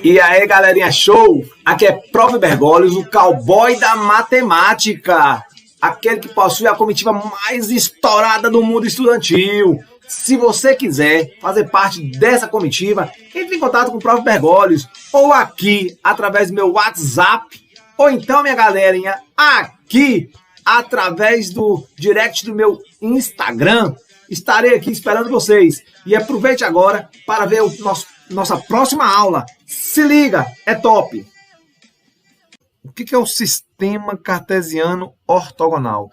E aí, galerinha, show? Aqui é Prof. Bergoglio, o cowboy da matemática, aquele que possui a comitiva mais estourada do mundo estudantil. Se você quiser fazer parte dessa comitiva, entre em contato com o Prof. Bergoglio, ou aqui, através do meu WhatsApp, ou então, minha galerinha, aqui, através do direct do meu Instagram. Estarei aqui esperando vocês. E aproveite agora para ver nossa próxima aula. Se liga, é top! O que é o sistema cartesiano ortogonal?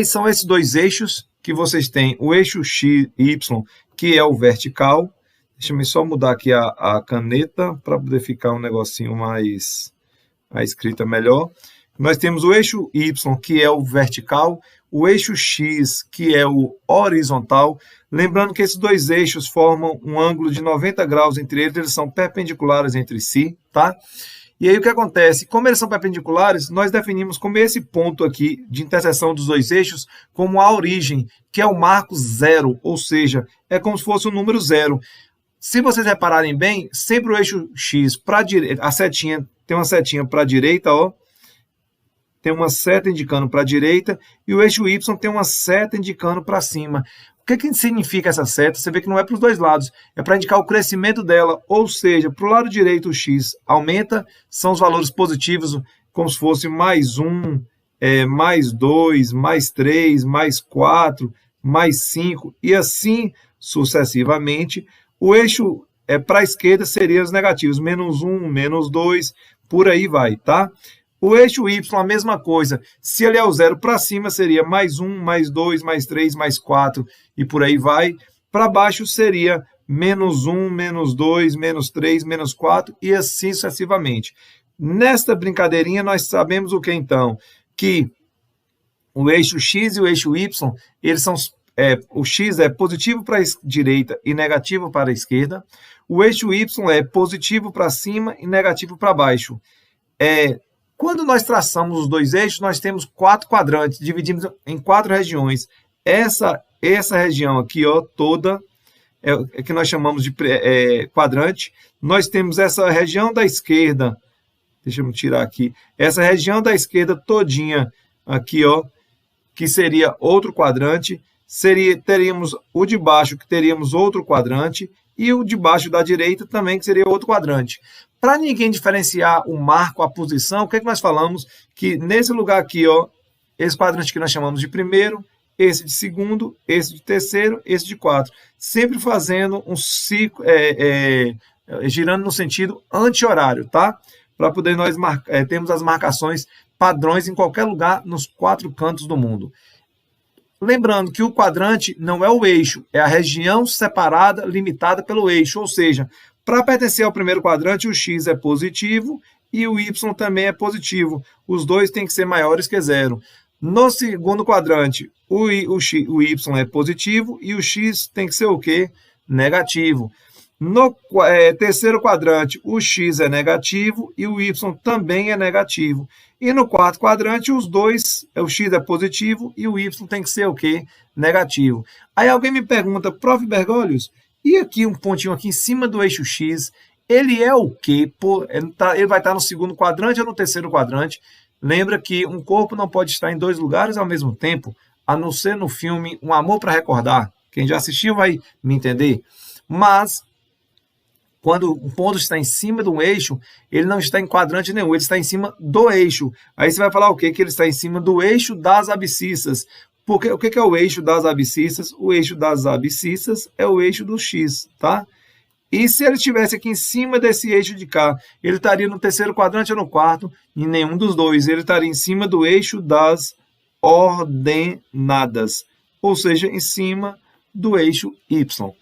São esses dois eixos que vocês têm. O eixo x, y, que é o vertical. Deixa eu só mudar aqui a caneta para poder ficar um negocinho mais... a escrita melhor. Nós temos o eixo y, que é o vertical, o eixo x, que é o horizontal. Lembrando que esses dois eixos formam um ângulo de 90 graus entre eles são perpendiculares entre si, tá? E aí o que acontece? Como eles são perpendiculares, nós definimos como esse ponto aqui de interseção dos dois eixos como a origem, que é o marco zero, ou seja, é como se fosse o número zero. Se vocês repararem bem, sempre o eixo x para a direita, a setinha, tem uma setinha para a direita, ó, tem uma seta indicando para a direita, e o eixo y tem uma seta indicando para cima. O que significa essa seta? Você vê que não é para os dois lados, é para indicar o crescimento dela, ou seja, para o lado direito o x aumenta, são os valores positivos, como se fosse mais 1, mais 2, mais 3, mais 4, mais 5, e assim sucessivamente. O eixo para a esquerda seriam os negativos, menos 1, menos 2, por aí vai, tá? O eixo y, a mesma coisa. Se ele é o zero para cima, seria mais 1, mais 2, mais 3, mais 4, e por aí vai. Para baixo seria menos 1, menos 2, menos 3, menos 4, e assim sucessivamente. Nesta brincadeirinha, nós sabemos o que então? Que o eixo x e o eixo y, eles são... o x é positivo para a direita e negativo para a esquerda. O eixo y é positivo para cima e negativo para baixo. Quando nós traçamos os dois eixos, nós temos 4 quadrantes, dividimos em 4 regiões. Essa região aqui, ó, toda, é que nós chamamos de quadrante. Nós temos essa região da esquerda, deixa eu tirar aqui, essa região da esquerda todinha aqui, ó, que seria outro quadrante. Teríamos o de baixo, que teríamos outro quadrante, e o de baixo da direita também, que seria outro quadrante. Para ninguém diferenciar o marco, a posição, o que nós falamos? Que nesse lugar aqui, ó, esse quadrante que nós chamamos de primeiro, esse de segundo, esse de terceiro, esse de quarto. Sempre fazendo um ciclo, girando no sentido anti-horário, tá? Para poder nós termos as marcações padrões em qualquer lugar nos 4 cantos do mundo. Lembrando que o quadrante não é o eixo, é a região separada, limitada pelo eixo, ou seja, para pertencer ao primeiro quadrante, o x é positivo e o y também é positivo. Os dois têm que ser maiores que zero. No segundo quadrante, o y é positivo e o x tem que ser o quê? Negativo. No terceiro quadrante, o x é negativo e o y também é negativo. E no quarto quadrante, os dois, o x é positivo e o y tem que ser o quê? Negativo. Aí alguém me pergunta, Prof. Bergoglio, e aqui um pontinho aqui em cima do eixo x, ele é o quê? Ele vai estar no segundo quadrante ou no terceiro quadrante? Lembra que um corpo não pode estar em 2 lugares ao mesmo tempo, a não ser no filme Um Amor para Recordar. Quem já assistiu vai me entender. Mas... quando o ponto está em cima do eixo, ele não está em quadrante nenhum, ele está em cima do eixo. Aí você vai falar o quê? Que ele está em cima do eixo das abscissas. Porque o que é o eixo das abscissas? O eixo das abscissas é o eixo do x, tá? E se ele estivesse aqui em cima desse eixo de cá, ele estaria no terceiro quadrante ou no quarto? Em nenhum dos dois. Ele estaria em cima do eixo das ordenadas, ou seja, em cima do eixo y.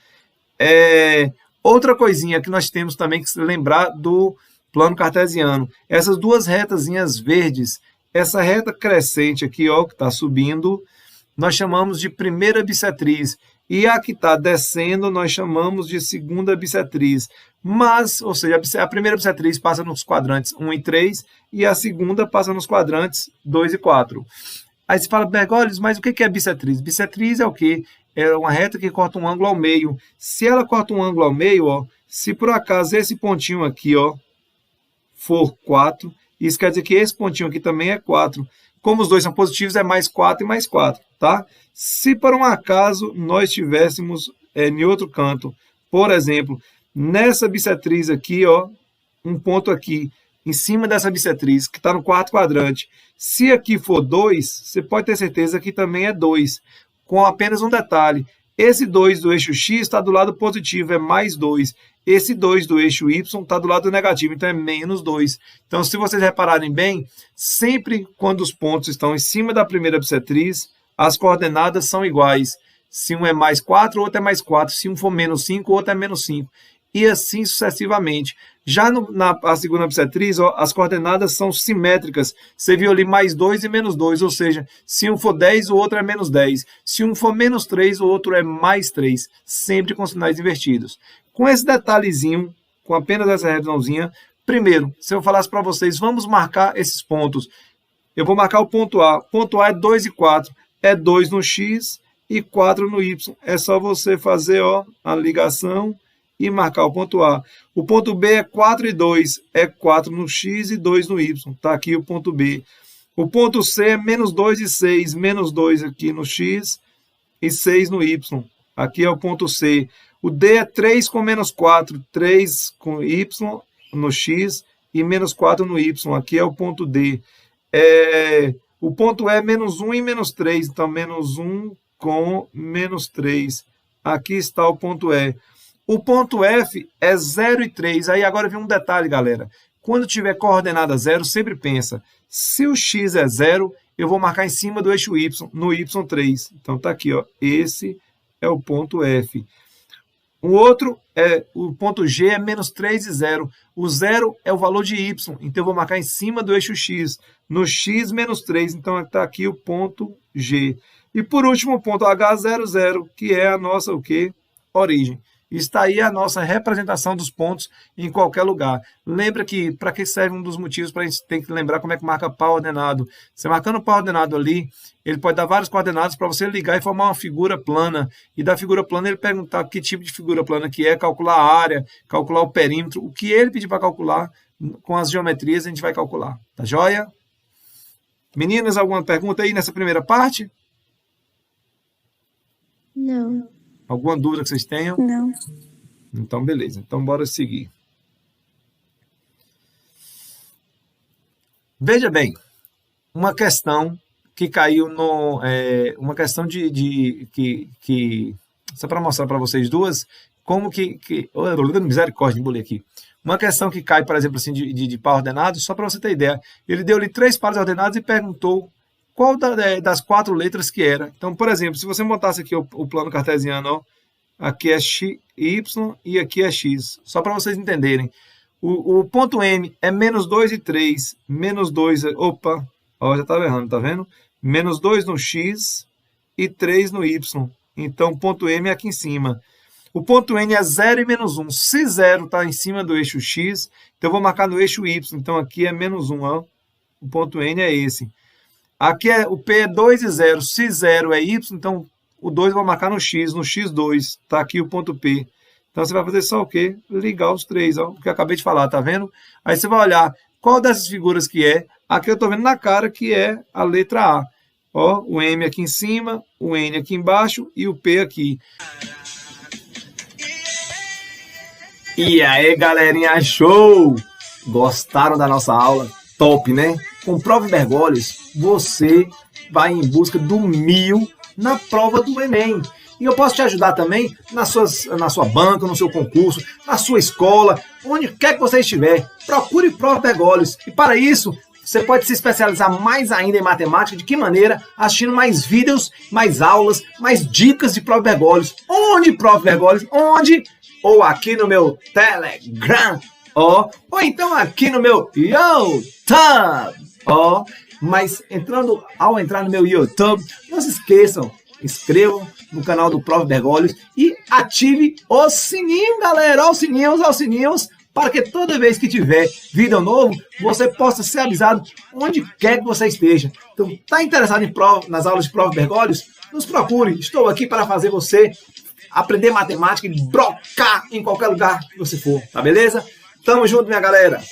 Outra coisinha que nós temos também que se lembrar do plano cartesiano. Essas duas retazinhas verdes, essa reta crescente aqui, ó, que está subindo, nós chamamos de primeira bissetriz. E a que está descendo, nós chamamos de segunda bissetriz. Mas, ou seja, a primeira bissetriz passa nos quadrantes 1 e 3, e a segunda passa nos quadrantes 2 e 4. Aí você fala, Bergoglio, mas o que é bissetriz? Bissetriz é o quê? É uma reta que corta um ângulo ao meio. Se ela corta um ângulo ao meio, ó, se por acaso esse pontinho aqui, ó, for 4, isso quer dizer que esse pontinho aqui também é 4. Como os dois são positivos, é mais 4 e mais 4, tá? Se por um acaso nós tivéssemos em outro canto, por exemplo, nessa bissetriz aqui, ó, um ponto aqui, em cima dessa bissetriz, que está no quarto quadrante, se aqui for 2, você pode ter certeza que também é 2, com apenas um detalhe. Esse 2 do eixo X está do lado positivo, é mais 2. Esse 2 do eixo Y está do lado negativo, então é menos 2. Então, se vocês repararem bem, sempre quando os pontos estão em cima da primeira bissetriz, as coordenadas são iguais. Se um é mais 4, o outro é mais 4. Se um for menos 5, o outro é menos 5. E assim sucessivamente. Já na segunda bissetriz, ó, as coordenadas são simétricas. Você viu ali mais 2 e menos 2, ou seja, se um for 10, o outro é menos 10. Se um for menos 3, o outro é mais 3. Sempre com sinais invertidos. Com esse detalhezinho, com apenas essa revisãozinha, primeiro, se eu falasse para vocês, vamos marcar esses pontos. Eu vou marcar o ponto A. O ponto A é 2 e 4. É 2 no X e 4 no Y. É só você fazer, ó, a ligação e marcar o ponto A. O ponto B é 4 e 2. É 4 no X e 2 no Y. Está aqui o ponto B. O ponto C é menos 2 e 6. Menos 2 aqui no X e 6 no Y. Aqui é o ponto C. O D é 3 com menos 4. 3 com Y no X e menos 4 no Y. Aqui é o ponto D. O ponto E é menos 1 e menos 3. Então, menos 1 com menos 3. Aqui está o ponto E. O ponto F é 0 e 3. Aí agora vem um detalhe, galera. Quando tiver coordenada 0, sempre pensa, se o X é 0, eu vou marcar em cima do eixo Y, no Y3. Então tá aqui, ó. Esse é o ponto F. O outro o ponto G é menos 3 e 0. O 0 é o valor de Y, então eu vou marcar em cima do eixo X. No X, menos 3, então está aqui o ponto G. E por último, o ponto H00, que é a nossa o quê? Origem. Está aí a nossa representação dos pontos em qualquer lugar. Lembra que, para que serve um dos motivos para a gente ter que lembrar como é que marca pau ordenado. Você marcando o pau ordenado ali, ele pode dar vários coordenados para você ligar e formar uma figura plana. E da figura plana ele perguntar que tipo de figura plana que é, calcular a área, calcular o perímetro. O que ele pedir para calcular, com as geometrias a gente vai calcular. Tá joia? Meninas, alguma pergunta aí nessa primeira parte? Não. Alguma dúvida que vocês tenham? Não. Então, beleza. Então, bora seguir. Veja bem, uma questão que caiu no... uma questão só para mostrar para vocês duas, como que misericórdia, embolei aqui. Uma questão que cai, por exemplo, assim, de par ordenado, só para você ter ideia. Ele deu ali 3 pares ordenados e perguntou qual das 4 letras que era. Então, por exemplo, se você montasse aqui o plano cartesiano, ó, aqui é x, y e aqui é x. Só para vocês entenderem. O ponto M é menos 2 e 3. Menos 2, opa, ó, já estava errando, tá vendo? Menos 2 no x e 3 no y. Então, o ponto M é aqui em cima. O ponto N é 0 e menos 1. Se 0 está em cima do eixo x, então eu vou marcar no eixo y. Então, aqui é menos 1, ó. O ponto N é esse. Aqui o P é 2 e 0. Se 0 é Y, então o 2 vai marcar no X, no X2. Está aqui o ponto P. Então você vai fazer só o quê? Ligar os 3, ó, o que eu acabei de falar, tá vendo? Aí você vai olhar qual dessas figuras que é. Aqui eu estou vendo na cara que é a letra A. Ó, o M aqui em cima, o N aqui embaixo e o P aqui. E aí, galerinha, show! Gostaram da nossa aula? Top, né? Com Prova Bergoglio, você vai em busca do 1000 na prova do Enem. E eu posso te ajudar também na sua banca, no seu concurso, na sua escola, onde quer que você estiver. Procure Prova Bergoglio. E para isso, você pode se especializar mais ainda em matemática. De que maneira? Assistindo mais vídeos, mais aulas, mais dicas de Prova Bergoglio. Onde Prova Bergoglio? Onde? Ou aqui no meu Telegram. Ou então aqui no meu YouTube. Mas ao entrar no meu YouTube, não se esqueçam, inscrevam no canal do Prova Bergoglio e ative o sininho, galera, os sininhos, para que toda vez que tiver vídeo novo, você possa ser avisado onde quer que você esteja. Então, está interessado nas aulas de Prova Bergoglio? Nos procure, estou aqui para fazer você aprender matemática e brocar em qualquer lugar que você for, tá beleza? Tamo junto, minha galera!